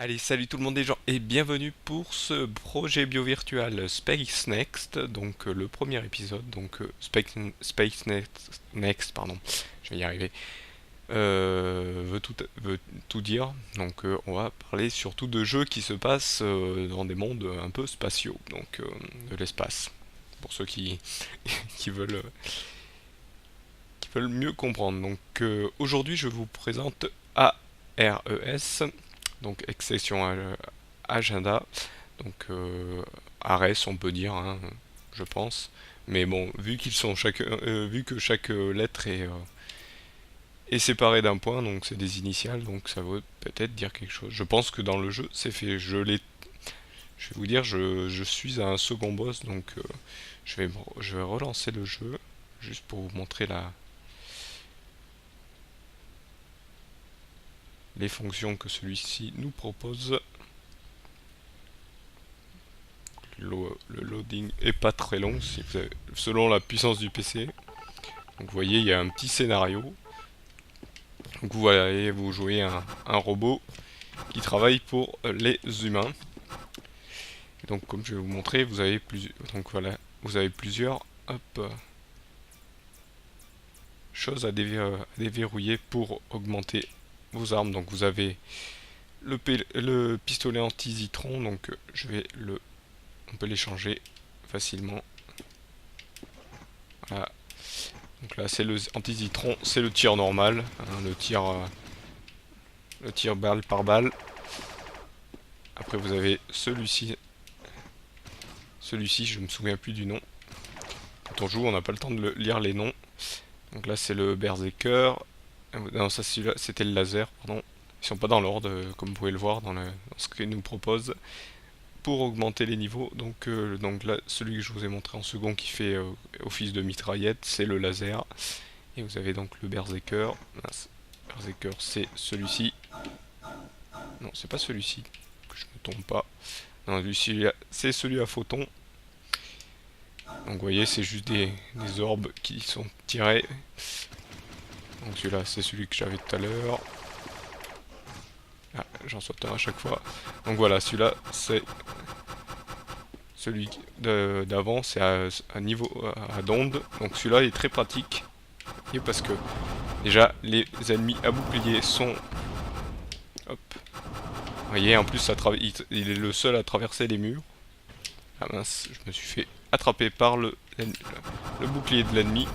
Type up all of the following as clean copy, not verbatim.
Allez, salut tout le monde les gens et bienvenue pour ce projet biovirtual Space Next, donc le premier épisode, donc Space Next, pardon, je vais y arriver, veut tout dire, donc on va parler surtout de jeux qui se passent dans des mondes un peu spatiaux, donc de l'espace, pour ceux qui veulent mieux comprendre. Donc aujourd'hui je vous présente ARES, donc Exception Agenda, donc ARES on peut dire, hein, je pense. Mais bon, vu que chaque lettre est séparée d'un point, donc c'est des initiales, donc ça veut peut-être dire quelque chose. Je pense que dans le jeu c'est fait. Je vais vous dire, je suis à un second boss, donc je vais relancer le jeu juste pour vous montrer les fonctions que celui-ci nous propose. Le loading est pas très long selon la puissance du PC. Donc vous voyez, il y a un petit scénario. Donc vous voyez, vous jouez un robot qui travaille pour les humains. Et donc comme je vais vous montrer, vous avez plusieurs choses à déverrouiller pour augmenter vos armes. Donc vous avez le pistolet anti-zitron, donc on peut l'échanger facilement. Voilà. Donc là c'est le anti-zitron, c'est le tir normal, hein, le tir balle par balle. Après vous avez celui-ci, je me souviens plus du nom. Quand on joue on n'a pas le temps de lire les noms. Donc là c'est le berserker. Non, ça celui-là c'était le laser, pardon. Ils sont pas dans l'ordre comme vous pouvez le voir dans ce qu'il nous propose. Pour augmenter les niveaux, donc là, celui que je vous ai montré en second qui fait office de mitraillette, c'est le laser. Et vous avez donc le berserker. Berserker, c'est celui-ci. Non, c'est pas celui-ci, que je me trompe pas. Non, celui-ci, c'est celui à photon. Donc vous voyez, c'est juste des orbes qui sont tirés. Donc celui-là, c'est celui que j'avais tout à l'heure. Ah, j'en saute un à chaque fois. Donc voilà, celui-là, c'est celui d'avant, c'est à niveau à d'onde. Donc celui-là est très pratique. Et parce que déjà, les ennemis à bouclier sont... Hop. Vous voyez, en plus, il est le seul à traverser les murs. Ah mince, je me suis fait attraper par le bouclier de l'ennemi.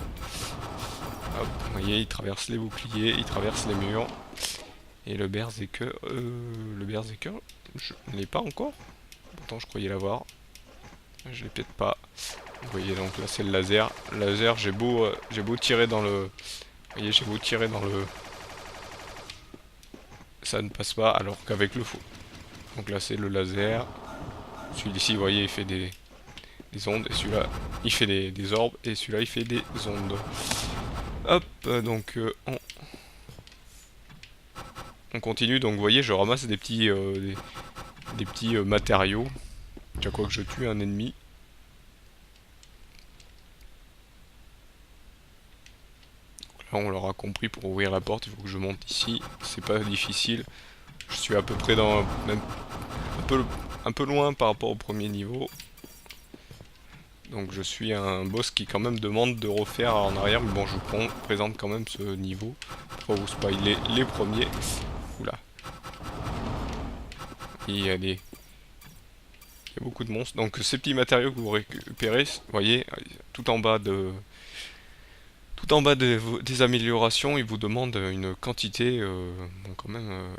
Hop, vous voyez, il traverse les boucliers, il traverse les murs. Et le berserker, je ne l'ai pas encore. Pourtant, je croyais l'avoir. Je l'ai peut-être pas. Vous voyez, donc là, c'est le laser. Le laser, j'ai beau tirer dans le... Vous voyez, j'ai beau tirer dans le... Ça ne passe pas, alors qu'avec le faux. Donc là, c'est le laser. Celui-ci, vous voyez, il fait des ondes. Et celui-là, il fait des orbes. Et celui-là, il fait des ondes. Hop, donc on continue. Donc vous voyez, je ramasse des petits matériaux. Chaque fois que je tue un ennemi. Là, on l'aura compris, pour ouvrir la porte, il faut que je monte ici. C'est pas difficile. Je suis à peu près même un peu loin par rapport au premier niveau. Donc je suis un boss qui quand même demande de refaire en arrière, mais bon, je vous présente quand même ce niveau pour vous spoiler les premiers. Oula. Il y a beaucoup de monstres. Donc ces petits matériaux que vous récupérez, vous voyez, tout en bas des améliorations, ils vous demandent une quantité, bon, quand même,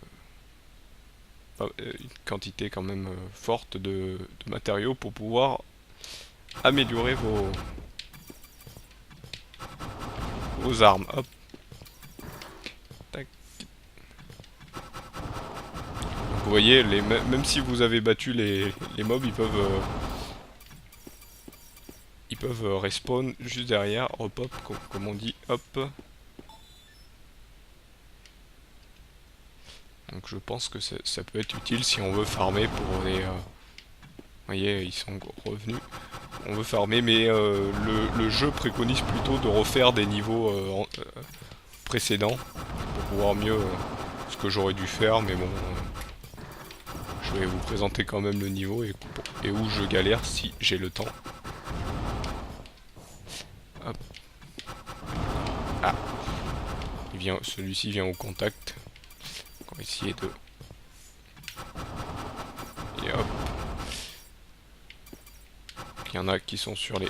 une quantité quand même forte de matériaux pour pouvoir améliorer vos armes. Hop. Tac. Donc vous voyez, même si vous avez battu les mobs, ils peuvent respawn juste derrière. Hop, hop, comme on dit. Hop. Donc je pense que ça peut être utile si on veut farmer pour les... vous voyez, ils sont revenus. On veut farmer, mais le jeu préconise plutôt de refaire des niveaux précédents pour pouvoir mieux ce que j'aurais dû faire, mais bon, je vais vous présenter quand même le niveau et où je galère si j'ai le temps. Hop. Ah, celui-ci vient au contact. On va essayer de... Et hop. Il y en a qui sont sur les...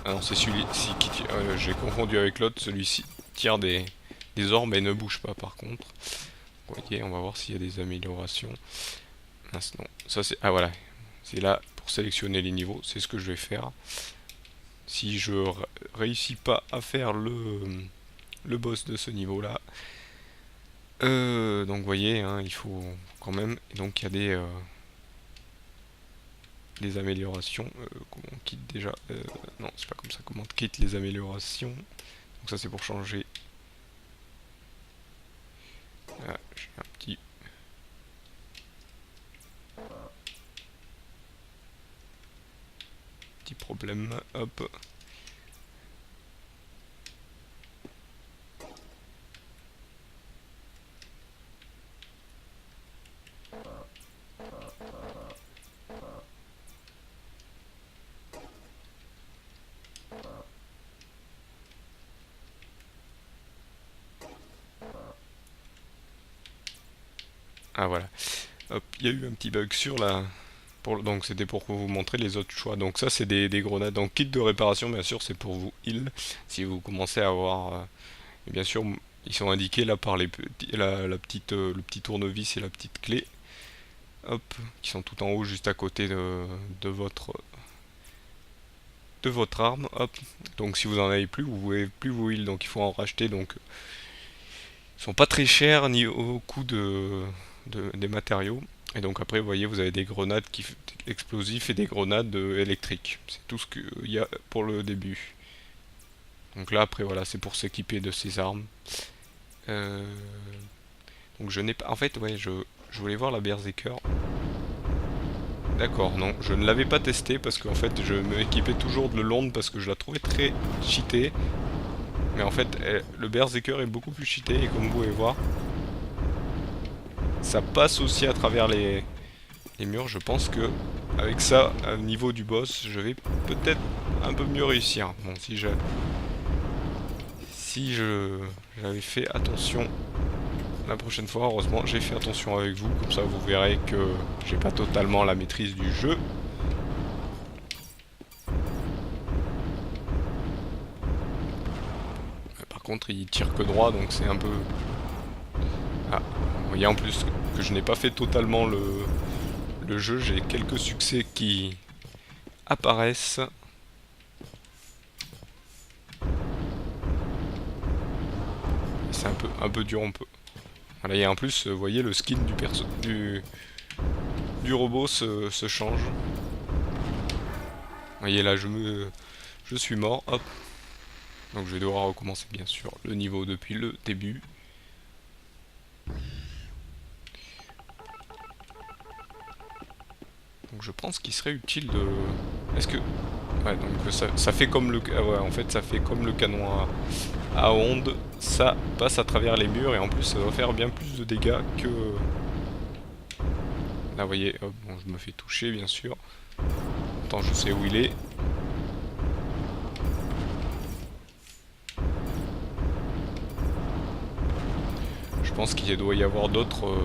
Ah non, c'est celui-ci qui tire... j'ai confondu avec l'autre, celui-ci tire des orbes et ne bouge pas par contre. Ok, on va voir s'il y a des améliorations. Non, ça c'est... Ah voilà, c'est là pour sélectionner les niveaux, c'est ce que je vais faire. Si je réussis pas à faire le boss de ce niveau là, donc vous voyez, hein, il faut quand même... Et donc il y a des améliorations. Comment on quitte déjà non, c'est pas comme ça, comment on quitte les améliorations. Donc ça c'est pour changer. Ah, j'ai un petit problème. Hop. Ah voilà. Hop, il y a eu un petit bug sur la... donc c'était pour vous montrer les autres choix. Donc ça c'est des grenades. Donc kit de réparation bien sûr c'est pour vous heal. Si vous commencez à avoir... et bien sûr ils sont indiqués là par la petite, le petit tournevis et la petite clé. Hop, qui sont tout en haut juste à côté de votre arme. Hop. Donc si vous en avez plus, vous pouvez plus vous heal. Donc il faut en racheter. Donc ils sont pas très chers ni au coût des matériaux. Et donc après vous voyez vous avez des grenades explosifs et des grenades électriques. C'est tout ce qu'il y a pour le début. Donc là après voilà c'est pour s'équiper de ces armes. Donc je n'ai pas... En fait ouais je voulais voir la Berserker. D'accord, non, je ne l'avais pas testé parce qu'en fait je m'équipais toujours de l'onde parce que je la trouvais très cheatée. Mais en fait le Berserker est beaucoup plus cheaté et comme vous pouvez voir, ça passe aussi à travers les murs. Je pense que avec ça, au niveau du boss, je vais peut-être un peu mieux réussir. Bon, si j'avais fait attention la prochaine fois, heureusement j'ai fait attention avec vous, comme ça vous verrez que j'ai pas totalement la maîtrise du jeu. Par contre il tire que droit donc c'est un peu... Ah, vous voyez en plus que je n'ai pas fait totalement le jeu, j'ai quelques succès qui apparaissent. C'est un peu dur, on peut... Voilà, et en plus, vous voyez, le skin du robot se change. Vous voyez là, je suis mort, hop. Donc je vais devoir recommencer bien sûr le niveau depuis le début. Donc je pense qu'il serait utile de... Est-ce que... Ouais, donc ça fait comme le... Ah ouais, en fait ça fait comme le canon à ondes. Ça passe à travers les murs et en plus ça va faire bien plus de dégâts que... Là vous voyez, hop, bon je me fais toucher bien sûr. Attends, je sais où il est. Je pense qu'il doit y avoir d'autres...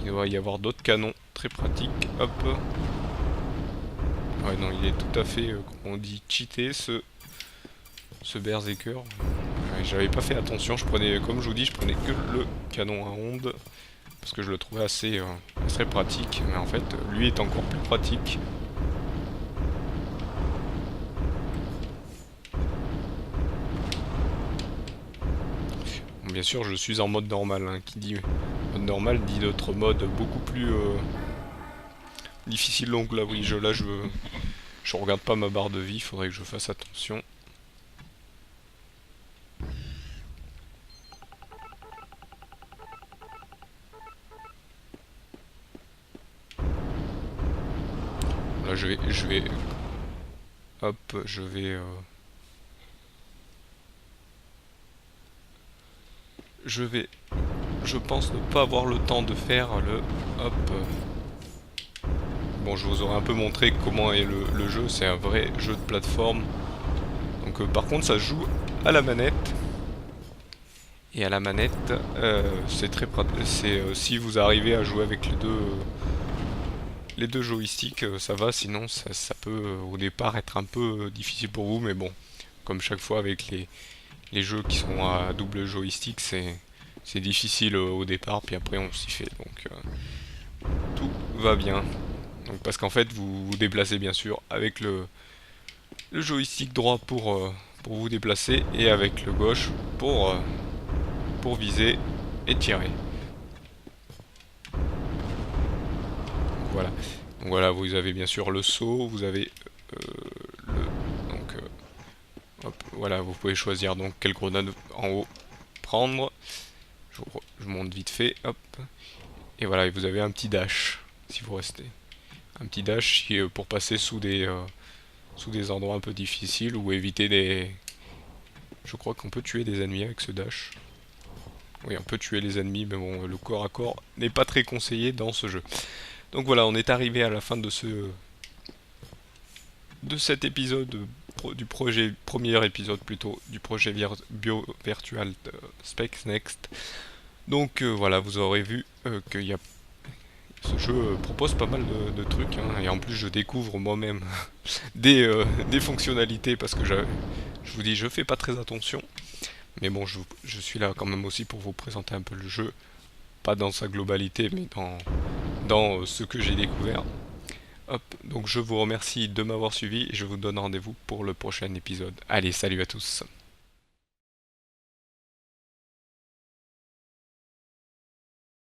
Il doit y avoir d'autres canons très pratiques. Hop. Ouais, non, il est tout à fait, comme on dit, cheaté ce Berserker. Ouais, j'avais pas fait attention, comme je vous dis, je prenais que le canon à ondes. Parce que je le trouvais assez pratique. Mais en fait, lui est encore plus pratique. Bon, bien sûr, je suis en mode normal. Hein, qui dit mode normal dit d'autres modes beaucoup plus difficiles. Donc là, oui, je regarde pas ma barre de vie. Il faudrait que je fasse attention. Là, hop, je vais je pense ne pas avoir le temps de faire le hop. Bon, je vous aurais un peu montré comment est le jeu, c'est un vrai jeu de plateforme. Donc par contre ça se joue à la manette. Et à la manette, c'est très pratique. Si vous arrivez à jouer avec les deux joysticks, ça va. Sinon, ça peut au départ être un peu difficile pour vous. Mais bon, comme chaque fois avec les jeux qui sont à double joystick, c'est difficile au départ. Puis après, on s'y fait. Donc tout va bien. Donc parce qu'en fait, vous vous déplacez bien sûr avec le joystick droit pour vous déplacer et avec le gauche pour viser et tirer. Voilà. Donc voilà, vous avez bien sûr le saut, vous avez donc hop, voilà, vous pouvez choisir donc quelle grenade en haut prendre. Je monte vite fait, hop. Et voilà, et vous avez un petit dash si vous restez. Un petit dash pour passer sous des endroits un peu difficiles ou éviter des. Je crois qu'on peut tuer des ennemis avec ce dash. Oui, on peut tuer les ennemis, mais bon, le corps à corps n'est pas très conseillé dans ce jeu. Donc voilà, on est arrivé à la fin de cet épisode du premier épisode plutôt, du projet bio virtual de Specs Next. Donc voilà, vous aurez vu que ce jeu propose pas mal de trucs, hein, et en plus je découvre moi-même des fonctionnalités parce que je vous dis, je fais pas très attention. Mais bon, je suis là quand même aussi pour vous présenter un peu le jeu, pas dans sa globalité, mais dans ce que j'ai découvert. Hop, donc je vous remercie de m'avoir suivi et je vous donne rendez-vous pour le prochain épisode. Allez, salut à tous.